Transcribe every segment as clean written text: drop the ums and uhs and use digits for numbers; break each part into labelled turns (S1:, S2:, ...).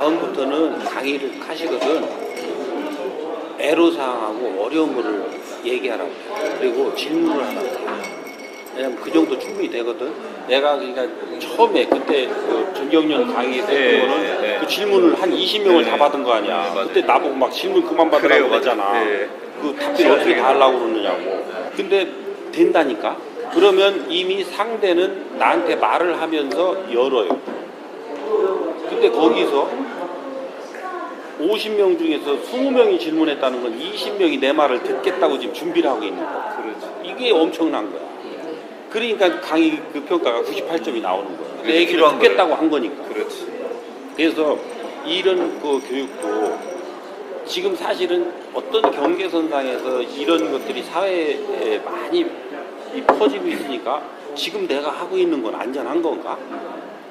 S1: 다음부터는 강의를 하시거든 애로사항하고 어려운 거를 얘기하라고 그리고 질문을 하라고. 왜냐면 그 정도 충분히 되거든. 내가 그러니까 처음에 그때 그 전경련 강의에서 그 질문을 한 20명을 다 받은 거 아니야. 그때 나보고 막 질문 그만 받으라고 그랬잖아. 그 답변 어떻게 다 하려고 그러느냐고. 근데 된다니까. 그러면 이미 상대는 나한테 말을 하면서 열어요. 근데 거기서 50명 중에서 20명이 질문했다는 건 20명이 내 말을 듣겠다고 지금 준비를 하고 있는 거야. 이게 엄청난 거야. 그러니까 강의 그 평가가 98점이 나오는 거야. 내 얘기를 듣겠다고 한 거니까.
S2: 그렇지.
S1: 그래서 이런 그 교육도 지금 사실은 어떤 경계선상에서 이런 것들이 사회에 많이 퍼지고 있으니까 지금 내가 하고 있는 건 안전한 건가?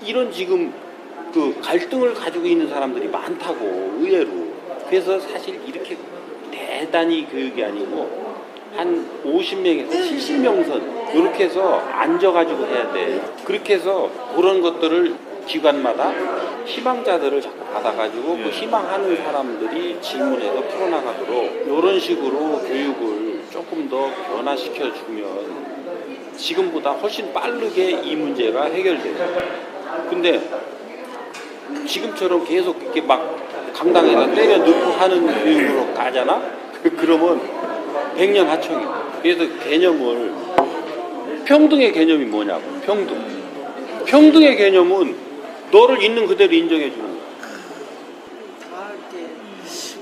S1: 이런 지금 그 갈등을 가지고 있는 사람들이 많다고 의외로. 그래서 사실 이렇게 대단히 교육이 아니고 한 50명에서 70명 선 이렇게 해서 앉아가지고 해야 돼. 그렇게 해서 그런 것들을 기관마다 희망자들을 자꾸 받아가지고 그 희망하는 사람들이 질문해서 풀어나가도록 이런 식으로 교육을 조금 더 변화시켜주면 지금보다 훨씬 빠르게 이 문제가 해결돼요. 근데 지금처럼 계속 이렇게 막 강당에서 때려 넣고 하는 교육으로 가잖아? 그러면 100년 하청이야. 그래서 개념을 평등의 개념이 뭐냐고. 평등의 개념은 너를 있는 그대로 인정해 주는 거야.
S3: 이렇게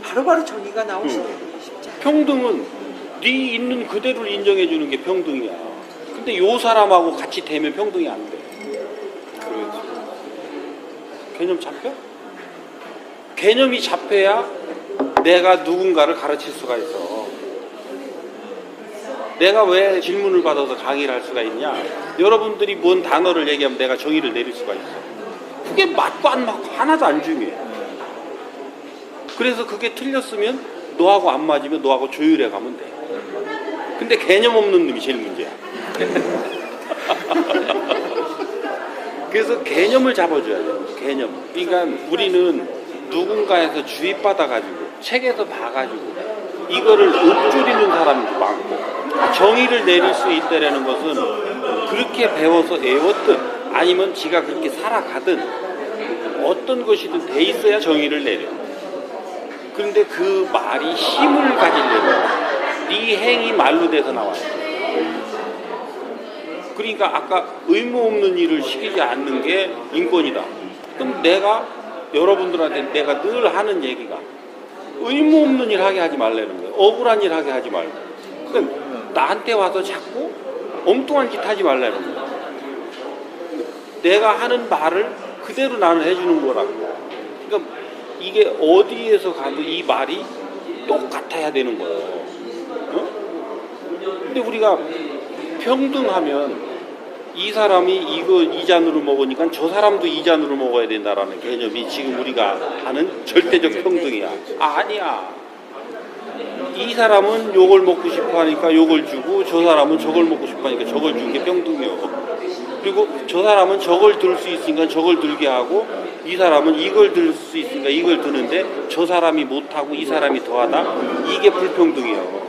S3: 바로바로 정의가 나오시는 게 쉽지 않아요.
S1: 평등은 네 있는 그대로를 인정해 주는 게 평등이야. 근데 요 사람하고 같이 되면 평등이 안 돼. 그렇지. 개념 잡혀? 개념이 잡혀야 내가 누군가를 가르칠 수가 있어. 내가 왜 질문을 받아서 강의를 할 수가 있냐? 여러분들이 뭔 단어를 얘기하면 내가 정의를 내릴 수가 있어. 그게 맞고 안 맞고 하나도 안 중요해. 그래서 그게 틀렸으면 너하고 안 맞으면 너하고 조율해 가면 돼. 근데 개념 없는 놈이 제일 문제야. 그래서 개념을 잡아줘야 돼. 개념. 그러니까 우리는 누군가에서 주입받아가지고 책에서 봐가지고 이거를 읊조리는 사람도 많고 정의를 내릴 수 있다라는 것은 그렇게 배워서 외웠든 아니면 지가 그렇게 살아가든 어떤 것이든 돼 있어야 정의를 내려. 그런데 그 말이 힘을 가지려면 네 행이 말로 돼서 나와요. 그러니까 아까 의무 없는 일을 시키지 않는 게 인권이다. 그럼 내가 여러분들한테 내가 늘 하는 얘기가 의무 없는 일 하게 하지 말라는 거예요. 억울한 일 하게 하지 말고. 그러니까 나한테 와서 자꾸 엉뚱한 짓 하지 말라는 거예요. 내가 하는 말을 그대로 나는 해주는 거라고. 그러니까 이게 어디에서 가도 이 말이 똑같아야 되는 거예요. 어? 근데 우리가 평등하면 이 사람이 이거 이 잔으로 먹으니까 저 사람도 이 잔으로 먹어야 된다라는 개념이 지금 우리가 하는 절대적 평등이야. 아니야. 이 사람은 요걸 먹고 싶어 하니까 요걸 주고 저 사람은 저걸 먹고 싶어 하니까 저걸 주는 게 평등이요. 그리고 저 사람은 저걸 들 수 있으니까 저걸 들게 하고 이 사람은 이걸 들 수 있으니까 이걸 드는데 저 사람이 못하고 이 사람이 더하다. 이게 불평등이에요.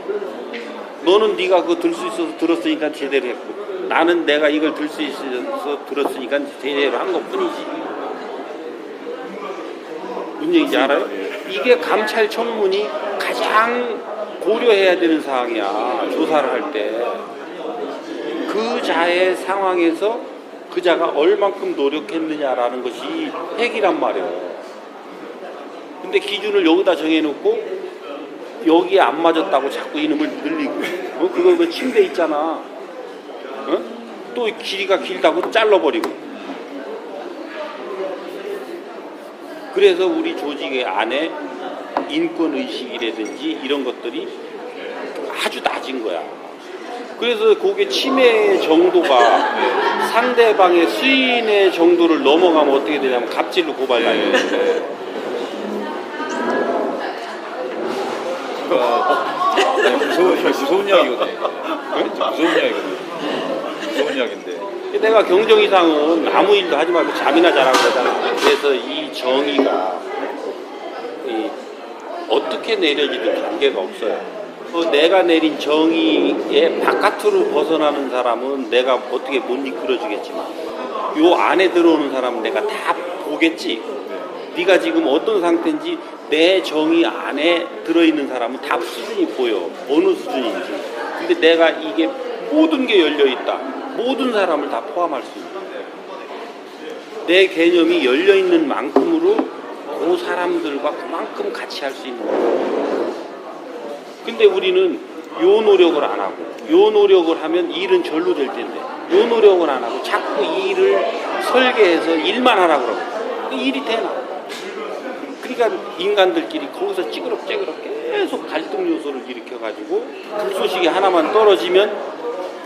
S1: 너는 네가 그거 들 수 있어서 들었으니까 제대로 했고 나는 내가 이걸 들 수 있어서 들었으니까 제대로 한 것뿐이지. 무슨 얘기인지 알아요? 이게 감찰 청문이 가장 고려해야 되는 사항이야. 조사를 할 때. 그 자의 상황에서 그 자가 얼만큼 노력했느냐라는 것이 핵이란 말이에요. 근데 기준을 여기다 정해놓고 여기에 안 맞았다고 자꾸 이놈을 늘리고 그거 그 침대 있잖아. 또 길이가 길다고 잘라버리고. 그래서 우리 조직 안에 인권의식이라든지 이런 것들이 아주 낮은 거야. 그래서 그게 침해 정도가 상대방의 수인의 정도를 넘어가면 어떻게 되냐면 갑질로 고발당해요.
S2: 무서운 이야기거든. 무서운 이야기거든. 무서운 이야기인데.
S1: 내가 경정 이상은 아무 일도 하지 말고 잠이나 자라고 그러잖아. 그래서 이 정의가 어떻게 내려지든 관계가 없어요. 내가 내린 정의의 바깥으로 벗어나는 사람은 내가 어떻게 못 이끌어주겠지만 요 안에 들어오는 사람은 내가 다 보겠지. 네가 지금 어떤 상태인지 내 정의 안에 들어있는 사람은 다 수준이 보여. 어느 수준인지. 근데 내가 이게 모든 게 열려있다. 모든 사람을 다 포함할 수 있는. 내 개념이 열려있는 만큼으로 그 사람들과 그만큼 같이 할 수 있는 거예요. 근데 우리는 요 노력을 안 하고 요 노력을 하면 일은 절로 될 텐데 요 노력을 안 하고 자꾸 일을 설계해서 일만 하라고 그러고 그 일이 되나. 그러니까 인간들끼리 거기서 찌그럽 계속 갈등 요소를 일으켜가지고 불쏘시개 하나만 떨어지면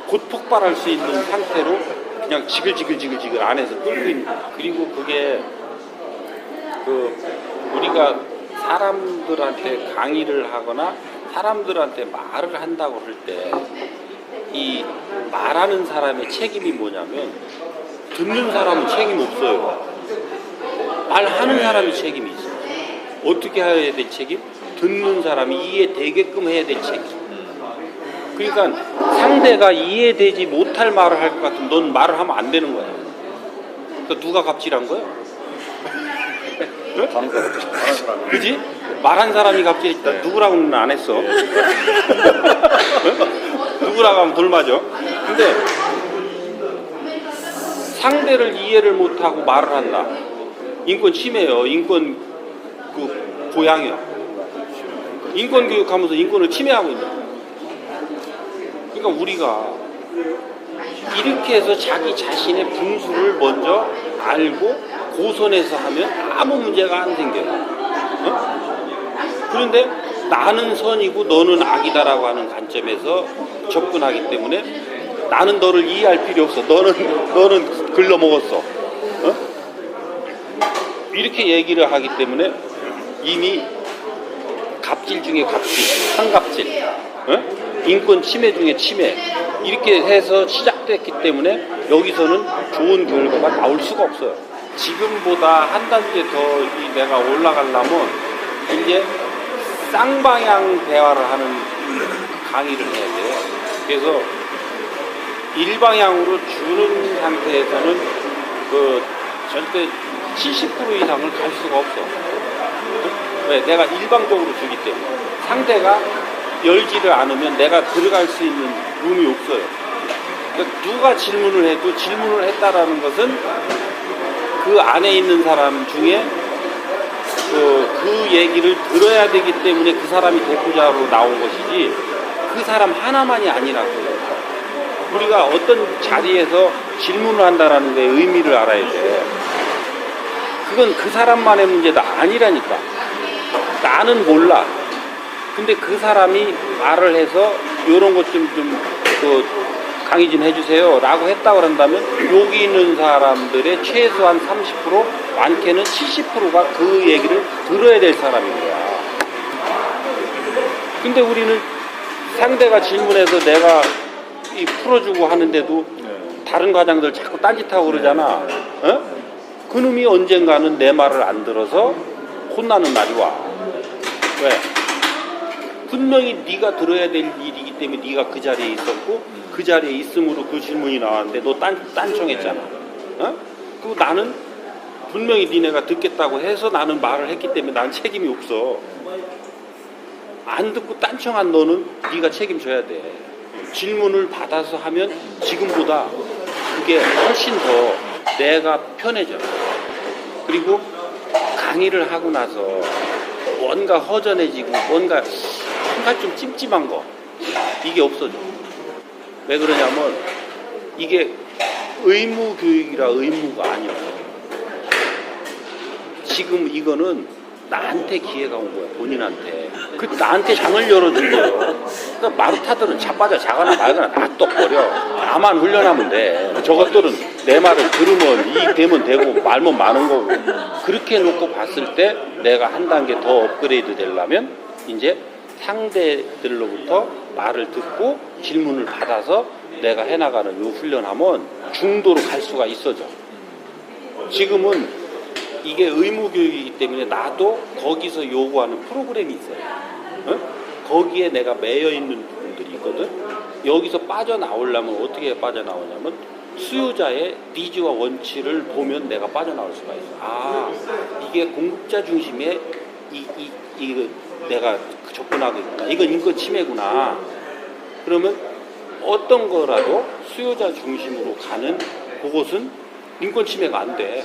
S1: 곧 폭발할 수 있는 상태로 그냥 지글지글 안에서 끓고 있는 거야. 그리고 그게 우리가 사람들한테 강의를 하거나 사람들한테 말을 한다고 할 때 이 말하는 사람의 책임이 뭐냐면 듣는 사람은 책임 없어요. 말하는 사람이 책임이 있어요. 어떻게 해야 될 책임? 듣는 사람이 이해되게끔 해야 될 책임. 그러니까 상대가 이해되지 못할 말을 할 것 같으면 넌 말을 하면 안 되는 거야. 그러니까 누가 갑질한 거야?
S2: 다른 사람.
S1: 그지? 말한 사람이 갑질했다. 누구라고는 안 했어. 누구라고 하면 돌 맞아. 근데 상대를 이해를 못하고 말을 한다. 인권 침해요. 인권 고양이야. 인권 교육하면서 인권을 침해하고 있는 거야. 그러니까 우리가 이렇게 해서 자기 자신의 분수를 먼저 알고 고선해서 하면 아무 문제가 안 생겨요. 그런데 나는 선이고 너는 악이다라고 하는 관점에서 접근하기 때문에 나는 너를 이해할 필요 없어. 너는 글러먹었어. 이렇게 얘기를 하기 때문에 이미 갑질 중에 갑질, 상갑질, 인권 침해 중에 침해 이렇게 해서 시작됐기 때문에 여기서는 좋은 결과가 나올 수가 없어요. 지금보다 한 단계 더 내가 올라가려면 이제 쌍방향 대화를 하는 강의를 해야 돼요. 그래서 일방향으로 주는 상태에서는 절대 70% 이상을 갈 수가 없어. 왜? 내가 일방적으로 주기 때문에. 상대가 열지를 않으면 내가 들어갈 수 있는 룸이 없어요. 그러니까 누가 질문을 해도 질문을 했다라는 것은 그 안에 있는 사람 중에 그 얘기를 들어야 되기 때문에 그 사람이 대표자로 나온 것이지 그 사람 하나만이 아니라고요. 우리가 어떤 자리에서 질문을 한다라는 데의 의미를 알아야 돼. 그건 그 사람만의 문제가 아니라니까. 나는 몰라. 근데 그 사람이 말을 해서 이런 것 좀 강의 좀 해주세요 라고 했다고 한다면 여기 있는 사람들의 최소한 30% 많게는 70%가 그 얘기를 들어야 될 사람인 거야. 근데 우리는 상대가 질문해서 내가 풀어주고 하는데도 다른 과장들 자꾸 딴짓하고 그러잖아. 그놈이 언젠가는 내 말을 안 들어서 혼나는 날이 와. 왜? 분명히 네가 들어야 될 일이기 때문에 네가 그 자리에 있었고 그 자리에 있음으로 그 질문이 나왔는데 너 딴청했잖아. 그리고 나는 분명히 니네가 듣겠다고 해서 나는 말을 했기 때문에 난 책임이 없어. 안 듣고 딴청한 너는 네가 책임져야 돼. 질문을 받아서 하면 지금보다 그게 훨씬 더 내가 편해져. 그리고 강의를 하고 나서 뭔가 허전해지고 뭔가 좀 찜찜한 거 이게 없어져. 왜 그러냐면 이게 의무 교육이라 의무가 아니야. 지금 이거는 나한테 기회가 온 거야. 본인한테. 그 나한테 장을 열어준 거야. 그러니까 마루타들은 자빠져 자거나 말거나 놔둬버려. 나만 훈련하면 돼. 저것들은 내 말을 들으면 이익되면 되고 말면 많은 거고. 그렇게 놓고 봤을 때 내가 한 단계 더 업그레이드 되려면 이제 상대들로부터 말을 듣고 질문을 받아서 내가 해나가는 이 훈련하면 중도로 갈 수가 있어져. 지금은 이게 의무 교육이기 때문에 나도 거기서 요구하는 프로그램이 있어요. 어? 거기에 내가 매여 있는 부분들이 있거든. 여기서 빠져나오려면 어떻게 빠져나오냐면 수요자의 니즈와 원치를 보면 내가 빠져나올 수가 있어. 아, 이게 공급자 중심의 이거 내가 접근하고 있구나. 이건 인권 침해구나. 그러면 어떤 거라도 수요자 중심으로 가는 그곳은 인권 침해가 안 돼.